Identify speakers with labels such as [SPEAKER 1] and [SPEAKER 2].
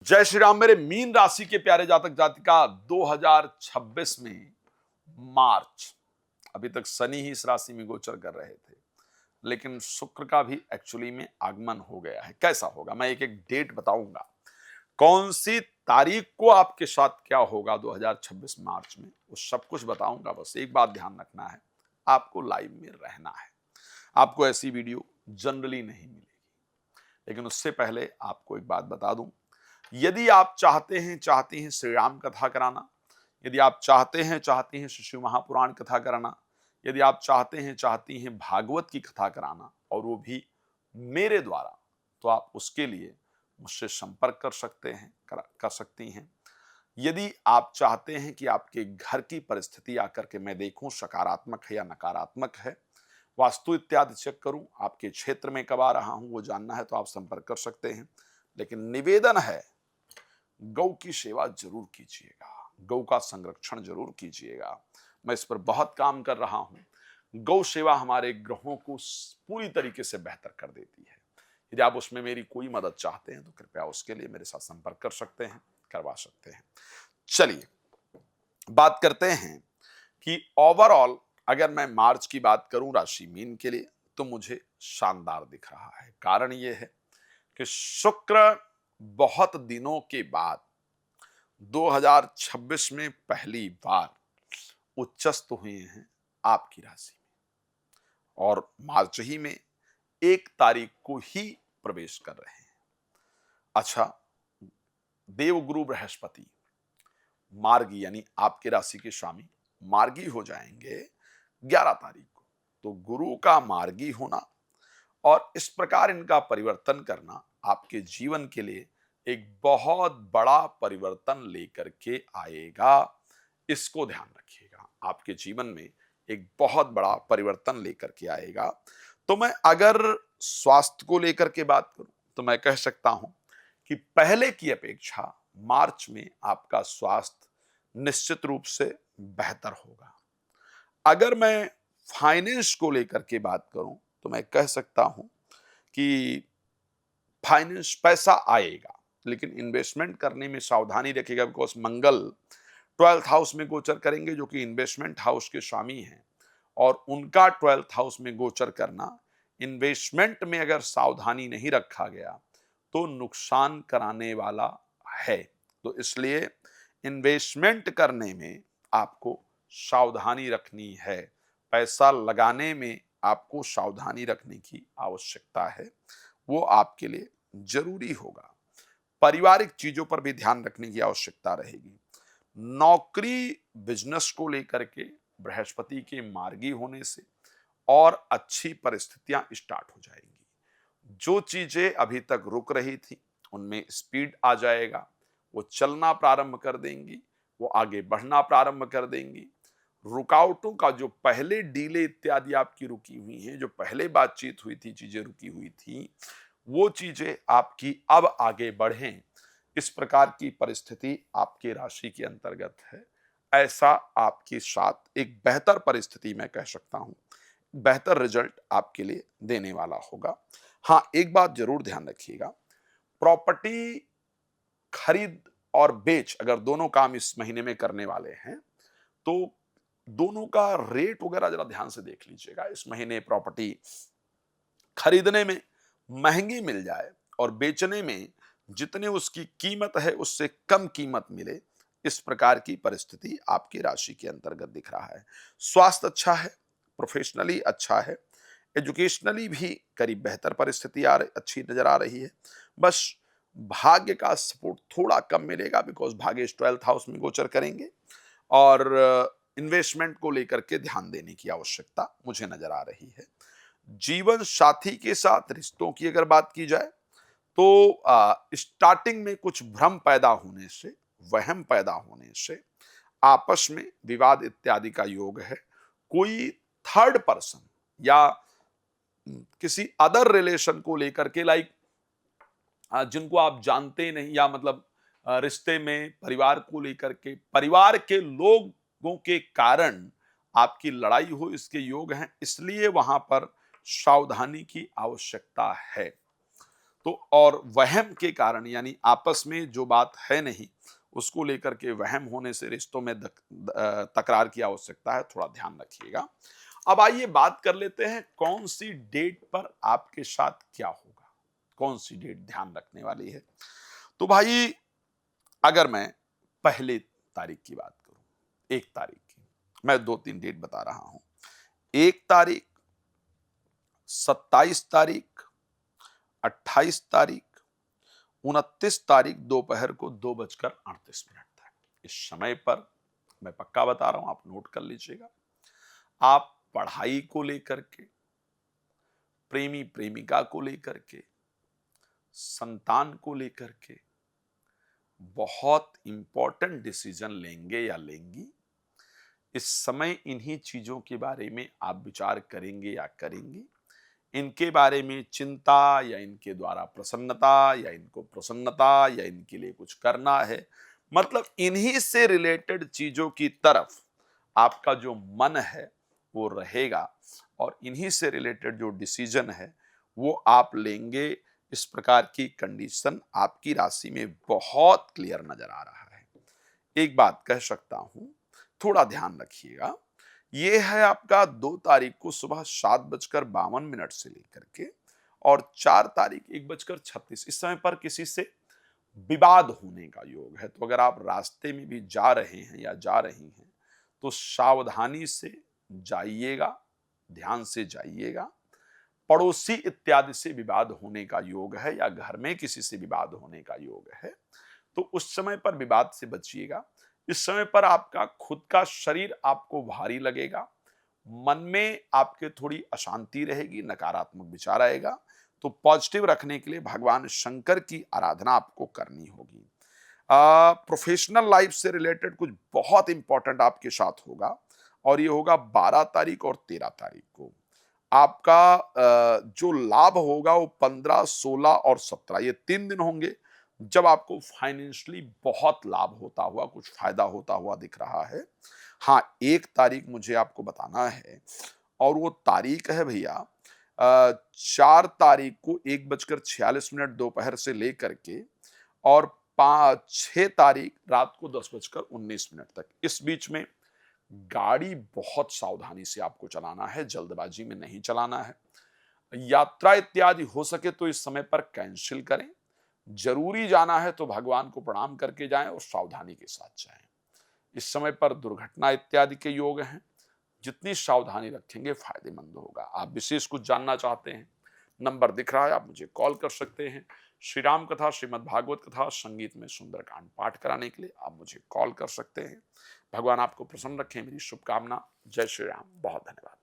[SPEAKER 1] जय श्री राम। मेरे मीन राशि के प्यारे जातक जातिका 2026 में मार्च, अभी तक शनि ही इस राशि में गोचर कर रहे थे, लेकिन शुक्र का भी एक्चुअली में आगमन हो गया है। कैसा होगा मैं एक एक डेट बताऊंगा, कौन सी तारीख को आपके साथ क्या होगा 2026 मार्च में, वो सब कुछ बताऊंगा। बस एक बात ध्यान रखना है, आपको लाइव में रहना है। आपको ऐसी वीडियो जनरली नहीं मिलेगी, लेकिन उससे पहले आपको एक बात बता दूं, यदि आप चाहते हैं श्री राम कथा कराना, यदि आप चाहती हैं श्री शिव महापुराण कथा कराना, यदि आप चाहती हैं भागवत की कथा कराना, और वो भी मेरे द्वारा, तो आप उसके लिए मुझसे संपर्क कर सकती हैं। यदि आप चाहते हैं कि आपके घर की परिस्थिति आकर के मैं देखूं सकारात्मक है या नकारात्मक है, वास्तु इत्यादि चेक करूं, आपके क्षेत्र में कब आ रहा हूं वो जानना है, तो आप संपर्क कर सकते हैं। लेकिन निवेदन है, गौ की सेवा जरूर कीजिएगा, गौ का संरक्षण जरूर कीजिएगा। मैं इस पर बहुत काम कर रहा हूं। गौ सेवा हमारे ग्रहों को पूरी तरीके से बेहतर कर देती है। यदि आप उसमें मेरी कोई मदद चाहते हैं तो कृपया उसके लिए मेरे साथ संपर्क कर सकते हैं, करवा सकते हैं। चलिए बात करते हैं कि ओवरऑल अगर मैं मार्च की बात करूं राशि मीन के लिए, तो मुझे शानदार दिख रहा है। कारण यह है कि शुक्र बहुत दिनों के बाद 2026 में पहली बार उच्चस्थ हुए हैं आपकी राशि में, और मार्च ही में 1 तारीख को ही प्रवेश कर रहे हैं। अच्छा, देवगुरु बृहस्पति मार्गी, यानी आपके राशि के स्वामी मार्गी हो जाएंगे 11 तारीख को। तो गुरु का मार्गी होना और इस प्रकार इनका परिवर्तन करना आपके जीवन के लिए एक बहुत बड़ा परिवर्तन लेकर के आएगा। इसको ध्यान रखिएगा, आपके जीवन में एक बहुत बड़ा परिवर्तन लेकर के आएगा। तो मैं अगर स्वास्थ्य को लेकर के बात करूं, तो मैं कह सकता हूं कि पहले की अपेक्षा मार्च में आपका स्वास्थ्य निश्चित रूप से बेहतर होगा। अगर मैं फाइनेंस को लेकर के बात करूं, तो मैं कह सकता हूं कि फाइनेंस पैसा आएगा, लेकिन इन्वेस्टमेंट करने में सावधानी रखिएगा, बिकॉज मंगल 12th हाउस में गोचर करेंगे, जो कि इन्वेस्टमेंट हाउस के स्वामी हैं, और उनका 12th हाउस में गोचर करना, इन्वेस्टमेंट में अगर सावधानी नहीं रखा गया तो नुकसान कराने वाला है। तो इसलिए इन्वेस्टमेंट करने में आपको सावधानी रखनी है, पैसा लगाने में आपको सावधानी रखने की आवश्यकता है, वो आपके लिए जरूरी होगा। पारिवारिक चीजों पर भी ध्यान रखने की आवश्यकता रहेगी। नौकरी बिजनेस को लेकर के बृहस्पति के मार्गी होने से और अच्छी परिस्थितियां स्टार्ट हो जाएंगी। जो चीजें अभी तक रुक रही थी उनमें स्पीड आ जाएगा, वो चलना प्रारंभ कर देंगी, वो आगे बढ़ना प्रारंभ कर देंगी। रुकावटों का जो पहले डीले इत्यादि आपकी रुकी हुई हैं, जो पहले बातचीत हुई थी, चीजें रुकी हुई थी, वो चीजें आपकी अब आगे बढ़ें, इस प्रकार की परिस्थिति आपके राशि के अंतर्गत है। ऐसा आपके साथ एक बेहतर परिस्थिति मैं कह सकता हूं, बेहतर रिजल्ट आपके लिए देने वाला होगा। हाँ, एक बात जरूर ध्यान रखिएगा, प्रॉपर्टी खरीद और बेच अगर दोनों काम इस महीने में करने वाले हैं, तो दोनों का रेट वगैरह जरा ध्यान से देख लीजिएगा। इस महीने प्रॉपर्टी खरीदने में महंगी मिल जाए और बेचने में जितने उसकी कीमत है उससे कम कीमत मिले, इस प्रकार की परिस्थिति आपकी राशि के अंतर्गत दिख रहा है। स्वास्थ्य अच्छा है, प्रोफेशनली अच्छा है, एजुकेशनली भी करीब बेहतर परिस्थिति अच्छी नजर आ रही है। बस भाग्य का सपोर्ट थोड़ा कम मिलेगा, बिकॉज भाग्य 12th हाउस में गोचर करेंगे, और इन्वेस्टमेंट को लेकर के ध्यान देने की आवश्यकता मुझे नजर आ रही है। जीवन साथी के साथ रिश्तों की अगर बात की जाए, तो स्टार्टिंग में कुछ भ्रम पैदा होने से, वहम पैदा होने से आपस में विवाद इत्यादि का योग है। कोई थर्ड पर्सन या किसी अदर रिलेशन को लेकर के, लाइक जिनको आप जानते नहीं, या मतलब रिश्ते में परिवार को लेकर के, परिवार के लोगों के कारण आपकी लड़ाई हो, इसके योग हैं, इसलिए वहां पर सावधानी की आवश्यकता है। तो और वहम के कारण, यानी आपस में जो बात है नहीं उसको लेकर के वहम होने से रिश्तों में तकरार की आवश्यकता है, थोड़ा ध्यान रखिएगा। अब आइए बात कर लेते हैं कौन सी डेट पर आपके साथ क्या होगा, कौन सी डेट ध्यान रखने वाली है। तो भाई, अगर मैं पहले तारीख की बात करूं, 1 तारीख की, मैं 2-3 डेट बता रहा हूं। 1 तारीख, 27 तारीख, 28 तारीख, 29 तारीख दोपहर को 2:38 तक। इस समय पर मैं पक्का बता रहा हूं, आप नोट कर लीजिएगा। आप पढ़ाई को लेकर के, प्रेमी प्रेमिका को लेकर के, संतान को लेकर के बहुत इंपॉर्टेंट डिसीजन लेंगे या लेंगी। इस समय इन्हीं चीजों के बारे में आप विचार करेंगे या करेंगी। इनके बारे में चिंता या इनके द्वारा प्रसन्नता या इनको प्रसन्नता या इनके लिए कुछ करना है, मतलब इन्हीं से रिलेटेड चीजों की तरफ आपका जो मन है वो रहेगा और इन्हीं से रिलेटेड जो डिसीजन है वो आप लेंगे। इस प्रकार की कंडीशन आपकी राशि में बहुत क्लियर नजर आ रहा है। एक बात कह सकता हूं, थोड़ा ध्यान रखिएगा। ये है आपका 2 तारीख को सुबह 7:52 से लेकर के और 4 तारीख 1:36। इस समय पर किसी से विवाद होने का योग है। तो अगर आप रास्ते में भी जा रहे हैं या जा रही हैं तो सावधानी से जाइएगा, ध्यान से जाइएगा। पड़ोसी इत्यादि से विवाद होने का योग है या घर में किसी से विवाद होने का योग है, तो उस समय पर विवाद से बचिएगा। इस समय पर आपका खुद का शरीर आपको भारी लगेगा, मन में आपके थोड़ी अशांति रहेगी, नकारात्मक विचार आएगा। तो पॉजिटिव रखने के लिए भगवान शंकर की आराधना आपको करनी होगी। प्रोफेशनल लाइफ से रिलेटेड कुछ बहुत इंपॉर्टेंट आपके साथ होगा और ये होगा 12 तारीख और 13 तारीख को। आपका जो लाभ होगा वो 15, 16 और 17, ये 3 दिन होंगे जब आपको फाइनेंशियली बहुत लाभ होता हुआ, कुछ फायदा होता हुआ दिख रहा है। हाँ, 1 तारीख मुझे आपको बताना है और वो तारीख है भैया 4 तारीख को 1:46 दोपहर से लेकर के और 6 तारीख रात को 10:19 तक। इस बीच में गाड़ी बहुत सावधानी से आपको चलाना है, जल्दबाजी में नहीं चलाना है। यात्रा इत्यादि हो सके तो इस समय पर कैंसिल करें। जरूरी जाना है तो भगवान को प्रणाम करके जाएं और सावधानी के साथ जाएं। इस समय पर दुर्घटना इत्यादि के योग हैं। जितनी सावधानी रखेंगे फायदेमंद होगा। आप विशेष कुछ जानना चाहते हैं, नंबर दिख रहा है, आप मुझे कॉल कर सकते हैं। श्री राम कथा, श्रीमद् भागवत कथा, संगीत में सुंदरकांड पाठ कराने के लिए आप मुझे कॉल कर सकते हैं। भगवान आपको प्रसन्न रखें, मेरी शुभकामना। जय श्री राम। बहुत धन्यवाद।